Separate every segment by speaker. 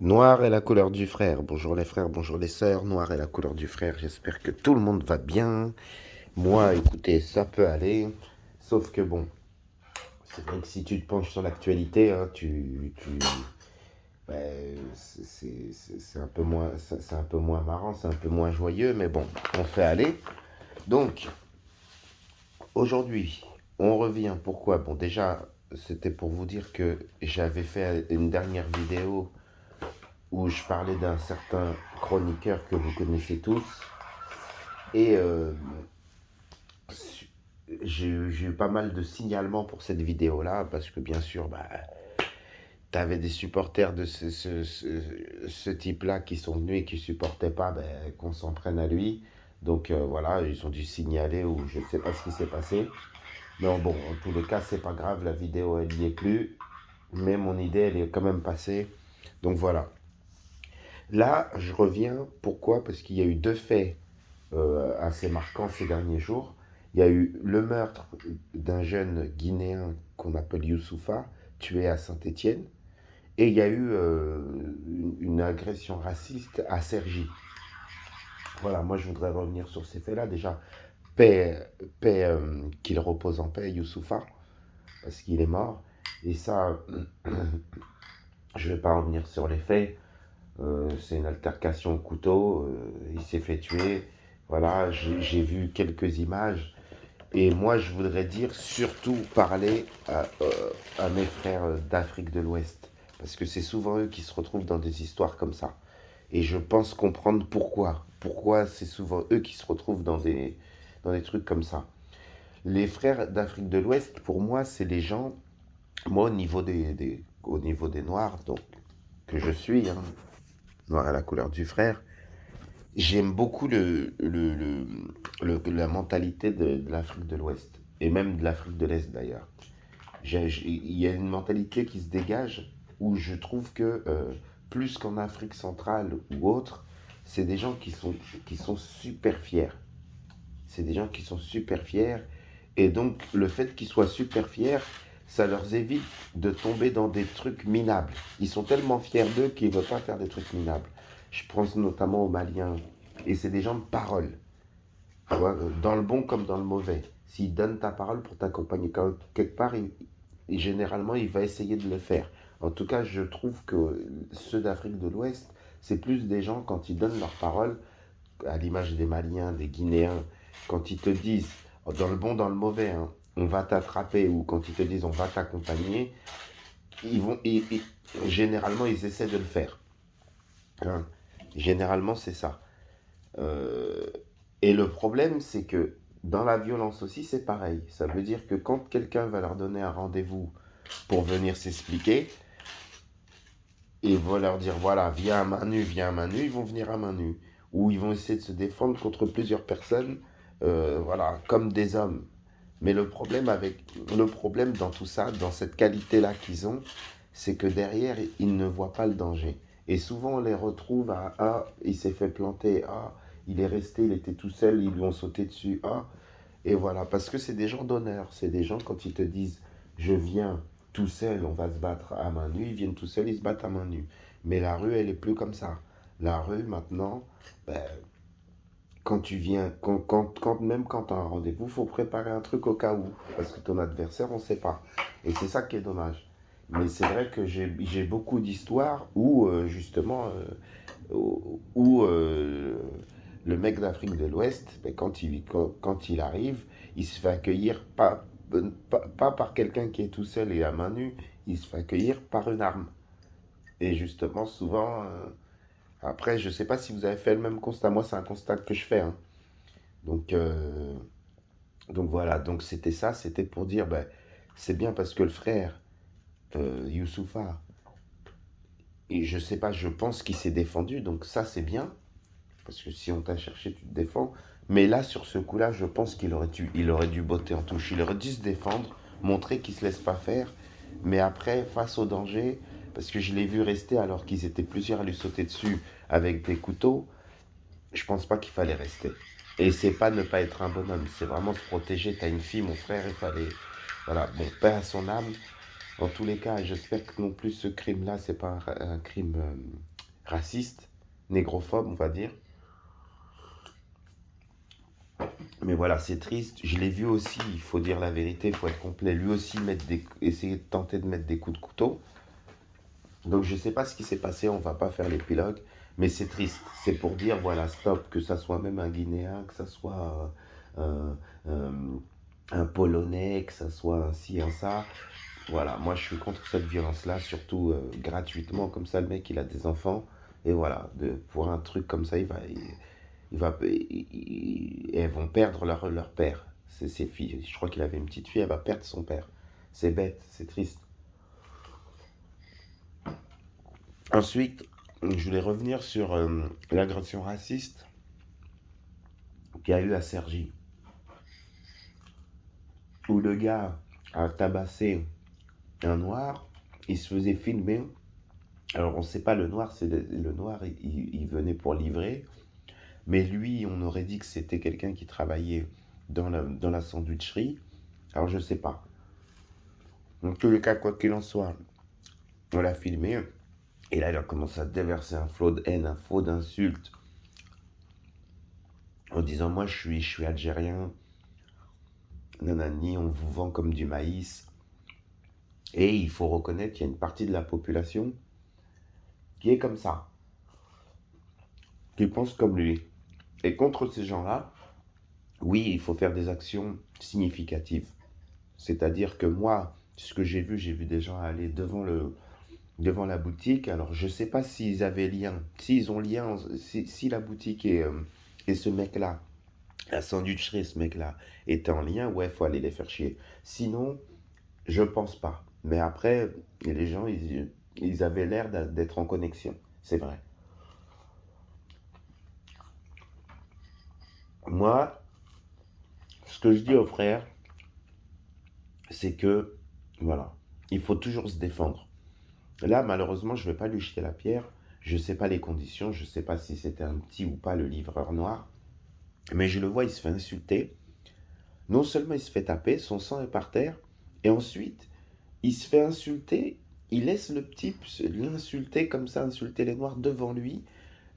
Speaker 1: Noir est la couleur du frère. Bonjour les frères, bonjour les sœurs. Noir est la couleur du frère. J'espère que tout le monde va bien. Moi, écoutez, ça peut aller. Sauf que bon, c'est vrai que si tu te penches sur l'actualité, hein, c'est un peu moins, c'est un peu moins marrant, c'est un peu moins joyeux, mais bon, on fait aller. Donc, aujourd'hui, on revient. Pourquoi? Bon, déjà, c'était pour vous dire que j'avais fait une dernière vidéo où je parlais d'un certain chroniqueur que vous connaissez tous. Et j'ai eu pas mal de signalements pour cette vidéo-là, parce que bien sûr, bah, tu avais des supporters de ce type-là qui sont venus et qui supportaient pas bah, qu'on s'en prenne à lui. Donc voilà, ils ont dû signaler ou je ne sais pas ce qui s'est passé. Mais bon, en tous les cas, c'est pas grave, la vidéo, elle n'y est plus. Mais mon idée, elle est quand même passée. Donc voilà. Là, je reviens. Pourquoi? Parce qu'il y a eu deux faits assez marquant ces derniers jours. Il y a eu le meurtre d'un jeune Guinéen qu'on appelle Youssoufa, tué à Saint-Étienne. Et il y a eu une agression raciste à Cergy. Voilà, moi je voudrais revenir sur ces faits-là. Déjà, qu'il repose en paix, Youssoufa, parce qu'il est mort. Et ça, je ne vais pas revenir sur les faits. C'est une altercation au couteau. Il s'est fait tuer. Voilà, j'ai vu quelques images. Et moi, je voudrais dire surtout parler à mes frères d'Afrique de l'Ouest. Parce que c'est souvent eux qui se retrouvent dans des histoires comme ça. Et je pense comprendre pourquoi. Pourquoi c'est souvent eux qui se retrouvent dans des trucs comme ça. Les frères d'Afrique de l'Ouest, pour moi, c'est les gens, moi, au niveau des Noirs, donc, que je suis, hein, Noir à la couleur du frère, j'aime beaucoup la mentalité de l'Afrique de l'Ouest, et même de l'Afrique de l'Est d'ailleurs. Il y a une mentalité qui se dégage où je trouve que plus qu'en Afrique centrale ou autre, c'est des gens qui sont super fiers. C'est des gens qui sont super fiers. Et donc, le fait qu'ils soient super fiers, ça leur évite de tomber dans des trucs minables. Ils sont tellement fiers d'eux qu'ils ne veulent pas faire des trucs minables. Je pense notamment aux Maliens. Et c'est des gens de parole. Tu vois, dans le bon comme dans le mauvais. S'il donne ta parole pour t'accompagner quelque part, généralement, il va essayer de le faire. En tout cas, je trouve que ceux d'Afrique de l'Ouest, c'est plus des gens, quand ils donnent leur parole, à l'image des Maliens, des Guinéens, quand ils te disent, dans le bon, dans le mauvais, hein, on va t'attraper, ou quand ils te disent on va t'accompagner, généralement, ils essaient de le faire. Hein. Généralement, c'est ça. Euh, et le problème, c'est que dans la violence aussi, c'est pareil. Ça veut dire que quand quelqu'un va leur donner un rendez-vous pour venir s'expliquer, et va leur dire, voilà, viens à main nue, ils vont venir à main nue. Ou ils vont essayer de se défendre contre plusieurs personnes, voilà, comme des hommes. Mais le problème dans tout ça, dans cette qualité-là qu'ils ont, c'est que derrière, ils ne voient pas le danger. Et souvent, on les retrouve à, ah, il s'est fait planter, ah, il est resté, il était tout seul, ils lui ont sauté dessus, ah. Et voilà, parce que c'est des gens d'honneur. C'est des gens, quand ils te disent, je viens tout seul, on va se battre à main nue, ils viennent tout seuls, ils se battent à main nue. Mais la rue, elle est plus comme ça. La rue, maintenant, ben, quand tu viens, même quand tu as un rendez-vous, il faut préparer un truc au cas où. Parce que ton adversaire, on ne sait pas. Et c'est ça qui est dommage. Mais c'est vrai que j'ai beaucoup d'histoires où, justement, le mec d'Afrique de l'Ouest, ben, quand il arrive, il se fait accueillir pas par quelqu'un qui est tout seul et à main nue, il se fait accueillir par une arme. Et justement, souvent, après, je ne sais pas si vous avez fait le même constat. Moi, c'est un constat que je fais. Hein. Donc, euh, donc voilà, donc c'était ça, c'était pour dire, ben, c'est bien parce que le frère, Youssoufa, et je sais pas, je pense qu'il s'est défendu, donc ça c'est bien, parce que si on t'a cherché, tu te défends. Mais là, sur ce coup-là, je pense il aurait dû botter en touche. Il aurait dû se défendre, montrer qu'il se laisse pas faire. Mais après, face au danger, parce que je l'ai vu rester alors qu'ils étaient plusieurs à lui sauter dessus avec des couteaux, je pense pas qu'il fallait rester. Et c'est pas ne pas être un bonhomme, c'est vraiment se protéger. T'as une fille, mon frère, il fallait. Voilà, bon, paix à son âme. En tous les cas, j'espère que non plus ce crime-là, c'est pas un crime raciste, négrophobe, on va dire. Mais voilà, c'est triste. Je l'ai vu aussi, il faut dire la vérité, il faut être complet. Lui aussi essayer de tenter de mettre des coups de couteau. Donc je sais pas ce qui s'est passé, on va pas faire l'épilogue, mais c'est triste. C'est pour dire, voilà, stop, que ça soit même un Guinéen, que ça soit euh, euh, un Polonais, que ça soit un ci, un ça. Voilà, moi je suis contre cette violence-là, surtout gratuitement, comme ça le mec il a des enfants, et voilà, pour un truc comme ça, elles vont perdre leur père, ses filles. Je crois qu'il avait une petite fille, elle va perdre son père. C'est bête, c'est triste. Ensuite, je voulais revenir sur l'agression raciste qu'il y a eu à Cergy, où le gars a tabassé un noir, il se faisait filmer. Alors on ne sait pas le noir, le noir, il venait pour livrer, mais lui, on aurait dit que c'était quelqu'un qui travaillait dans la sandwicherie. Alors je ne sais pas. En tous les cas, quoi qu'il en soit, on l'a filmé. Et là, il a commencé à déverser un flot de haine, un flot d'insultes, en disant moi je suis algérien, nanani, on vous vend comme du maïs. Et il faut reconnaître qu'il y a une partie de la population qui est comme ça, qui pense comme lui. Et contre ces gens-là, oui, il faut faire des actions significatives. C'est-à-dire que moi, ce que j'ai vu des gens aller devant la boutique. Alors, je ne sais pas s'ils avaient lien, s'ils ont lien, si la boutique et ce mec-là, la sandwicherie, ce mec-là, était en lien, ouais, il faut aller les faire chier. Sinon, je pense pas. Mais après, les gens, ils avaient l'air d'être en connexion. C'est vrai. Moi, ce que je dis aux frères, c'est que, voilà, il faut toujours se défendre. Là, malheureusement, je ne vais pas lui jeter la pierre. Je ne sais pas les conditions. Je ne sais pas si c'était un petit ou pas le livreur noir. Mais je le vois, il se fait insulter. Non seulement il se fait taper, son sang est par terre. Et ensuite, il se fait insulter. Il laisse le type l'insulter comme ça, insulter les noirs devant lui.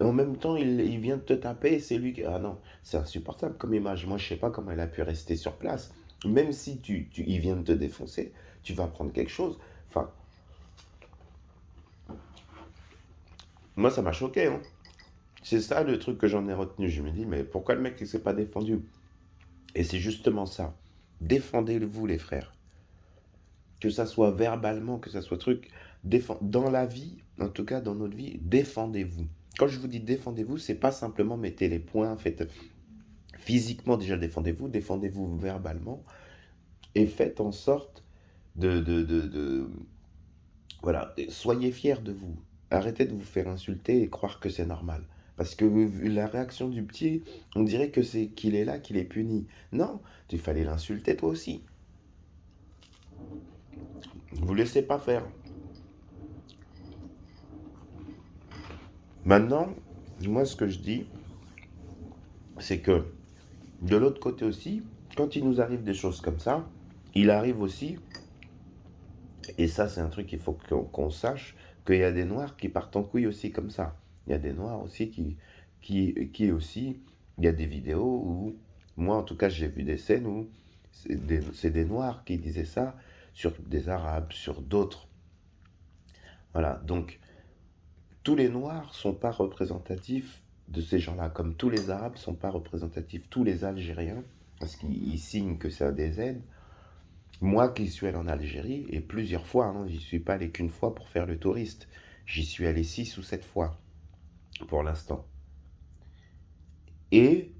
Speaker 1: Et en même temps, il vient de te taper et c'est lui qui... Ah non, c'est insupportable comme image. Moi, je sais pas comment il a pu rester sur place. Même si il vient de te défoncer, tu vas prendre quelque chose. Enfin, moi, ça m'a choqué, hein. C'est ça le truc que j'en ai retenu. Je me dis, mais pourquoi le mec il s'est pas défendu? Et c'est justement ça. Défendez-vous, les frères. Que ça soit verbalement, que ça soit truc. Dans la vie, en tout cas dans notre vie, défendez-vous. Quand je vous dis défendez-vous, c'est pas simplement mettez les poings, faites physiquement déjà défendez-vous verbalement et faites en sorte de voilà, soyez fiers de vous. Arrêtez de vous faire insulter et croire que c'est normal. Parce que vu la réaction du petit, on dirait que c'est qu'il est là, qu'il est puni. Non, il fallait l'insulter toi aussi. Vous laissez pas faire. Maintenant, moi ce que je dis, c'est que de l'autre côté aussi, quand il nous arrive des choses comme ça, il arrive aussi, et ça c'est un truc qu'il faut qu'on sache, qu'il y a des noirs qui partent en couille aussi comme ça. Il y a des noirs aussi qui aussi, il y a des vidéos où, moi en tout cas j'ai vu des scènes où c'est des noirs qui disaient ça sur des arabes, sur d'autres. Voilà, donc tous les noirs sont pas représentatifs de ces gens-là, comme tous les arabes sont pas représentatifs, tous les algériens, parce qu'ils signent que c'est un des aides. Moi qui suis allé en Algérie, et plusieurs fois, hein, j'y suis pas allé qu'une fois pour faire le touriste, j'y suis allé 6 ou 7 fois pour l'instant. Et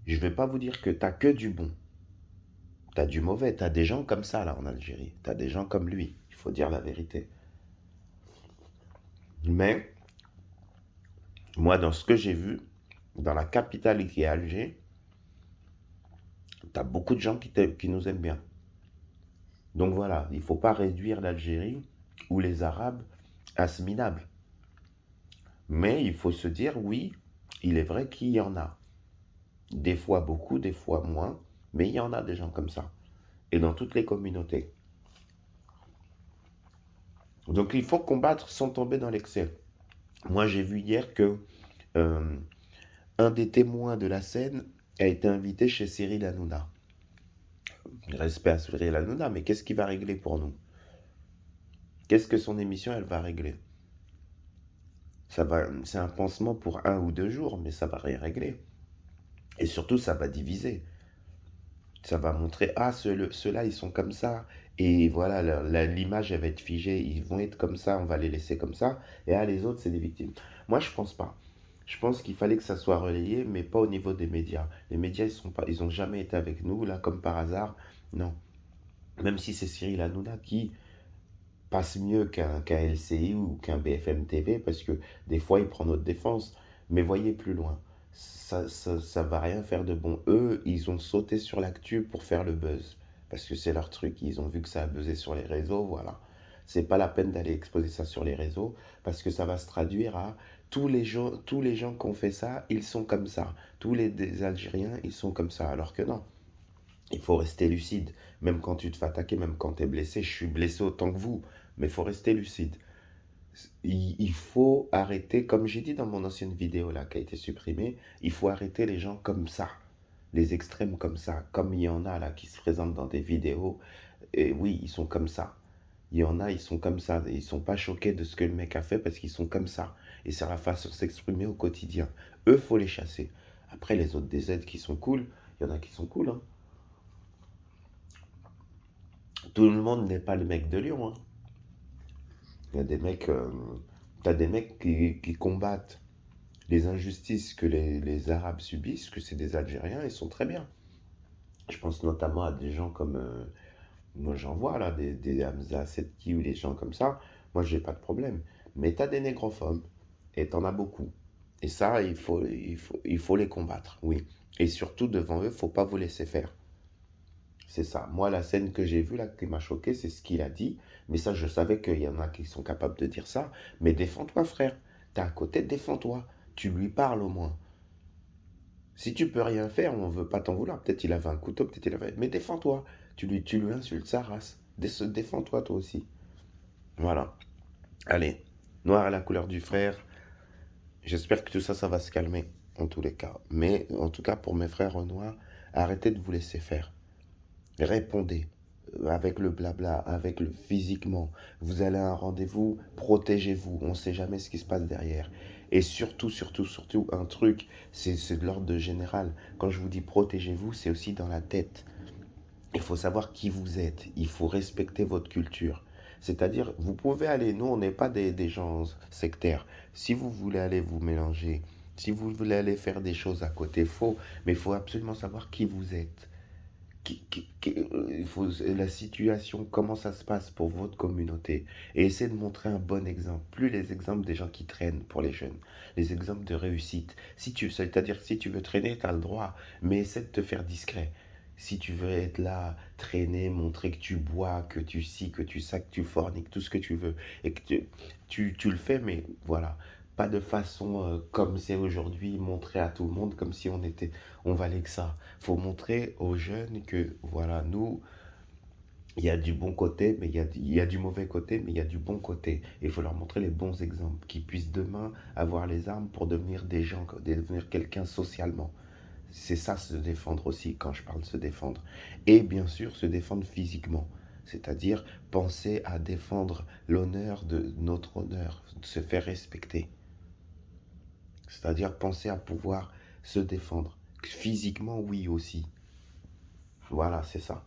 Speaker 1: je vais pas vous dire que t'as que du bon, t'as du mauvais, t'as des gens comme ça là en Algérie, t'as des gens comme lui, il faut dire la vérité. Mais moi, dans ce que j'ai vu, dans la capitale qui est Alger, t'as beaucoup de gens qui nous aiment bien. Donc voilà, il ne faut pas réduire l'Algérie ou les Arabes à ce minable. Mais il faut se dire, oui, il est vrai qu'il y en a. Des fois beaucoup, des fois moins, mais il y en a des gens comme ça. Et dans toutes les communautés. Donc il faut combattre sans tomber dans l'excès. Moi, j'ai vu hier que euh, un des témoins de la scène a été invité chez Cyril Hanouna. Respect à Cyril Hanouna, mais qu'est-ce qu'il va régler pour nous? Qu'est-ce que son émission, elle va régler? Ça va, c'est un pansement pour 1 ou 2 jours, mais ça va rien régler. Et surtout, ça va diviser. Ça va montrer, ah, ceux-là, ils sont comme ça. Et voilà, l'image, elle va être figée. Ils vont être comme ça, on va les laisser comme ça. Et ah, les autres, c'est des victimes. Moi, je pense pas. Je pense qu'il fallait que ça soit relayé, mais pas au niveau des médias. Les médias, ils ont jamais été avec nous, là, comme par hasard. Non. Même si c'est Cyril Hanouna qui passe mieux qu'un LCI ou qu'un BFM TV, parce que des fois, il prend notre défense. Mais voyez plus loin. Ça va rien faire de bon. Eux, ils ont sauté sur l'actu pour faire le buzz. Parce que c'est leur truc. Ils ont vu que ça a buzzé sur les réseaux, voilà. C'est pas la peine d'aller exposer ça sur les réseaux, parce que ça va se traduire à tous les gens qui ont fait ça, ils sont comme ça. Tous les des Algériens, ils sont comme ça. Alors que non. Il faut rester lucide. Même quand tu te fais attaquer, même quand tu es blessé, je suis blessé autant que vous. Mais il faut rester lucide. Il faut arrêter, comme j'ai dit dans mon ancienne vidéo là qui a été supprimée, il faut arrêter les gens comme ça. Les extrêmes comme ça. Comme il y en a là qui se présentent dans des vidéos. Et oui, ils sont comme ça. Il y en a, ils sont comme ça. Ils sont pas choqués de ce que le mec a fait parce qu'ils sont comme ça. Et c'est la façon de s'exprimer au quotidien. Eux, faut les chasser. Après, les autres des aides qui sont cool, il y en a qui sont cool, hein. Tout le monde n'est pas le mec de Lyon, hein. Il y a des mecs, t'as des mecs qui combattent les injustices que les Arabes subissent, que c'est des Algériens, ils sont très bien. Je pense notamment à des gens comme, moi j'en vois là, des Hamza Setki ou des gens comme ça. Moi j'ai pas de problème. Mais t'as des négrophobes, et t'en as beaucoup. Et ça, il faut les combattre, oui. Et surtout devant eux, faut pas vous laisser faire. C'est ça. Moi, la scène que j'ai vue là, qui m'a choqué, c'est ce qu'il a dit. Mais ça, je savais qu'il y en a qui sont capables de dire ça. Mais défends-toi, frère. T'es à côté, défends-toi. Tu lui parles au moins. Si tu peux rien faire, on veut pas t'en vouloir. Peut-être il avait un couteau, peut-être il avait. Mais défends-toi. Tu lui insultes sa race. Défends-toi toi aussi. Voilà. Allez. Noir à la couleur du frère. J'espère que tout ça, ça va se calmer. En tous les cas. Mais en tout cas, pour mes frères noirs, arrêtez de vous laisser faire. Répondez avec le blabla, avec le physiquement. Vous allez à un rendez-vous, protégez-vous. On ne sait jamais ce qui se passe derrière. Et surtout, surtout, surtout, un truc, c'est de l'ordre de général. Quand je vous dis protégez-vous, c'est aussi dans la tête. Il faut savoir qui vous êtes. Il faut respecter votre culture. C'est-à-dire, vous pouvez aller, nous, on n'est pas des gens sectaires. Si vous voulez aller vous mélanger, si vous voulez aller faire des choses à côté, faux, mais il faut absolument savoir qui vous êtes. Il faut, la situation, comment ça se passe pour votre communauté. Et essayer de montrer un bon exemple. Plus les exemples des gens qui traînent pour les jeunes. Les exemples de réussite. Si tu, c'est-à-dire que si tu veux traîner, tu as le droit. Mais essaie de te faire discret. Si tu veux être là, traîner, montrer que tu bois, que tu scies, que tu ça, que tu forniques, tout ce que tu veux, et que tu le fais, mais voilà, pas de façon comme c'est aujourd'hui, montrer à tout le monde comme si on valait que ça. Faut montrer aux jeunes que, voilà, nous, il y a du bon côté, mais il y a du mauvais côté, mais il y a du bon côté. Et il faut leur montrer les bons exemples, qu'ils puissent demain avoir les armes pour devenir des gens, devenir quelqu'un socialement. C'est ça se défendre aussi quand je parle de se défendre. Et bien sûr se défendre physiquement. C'est-à-dire penser à défendre l'honneur de notre honneur, de se faire respecter. C'est-à-dire penser à pouvoir se défendre. Physiquement, oui aussi. Voilà, c'est ça.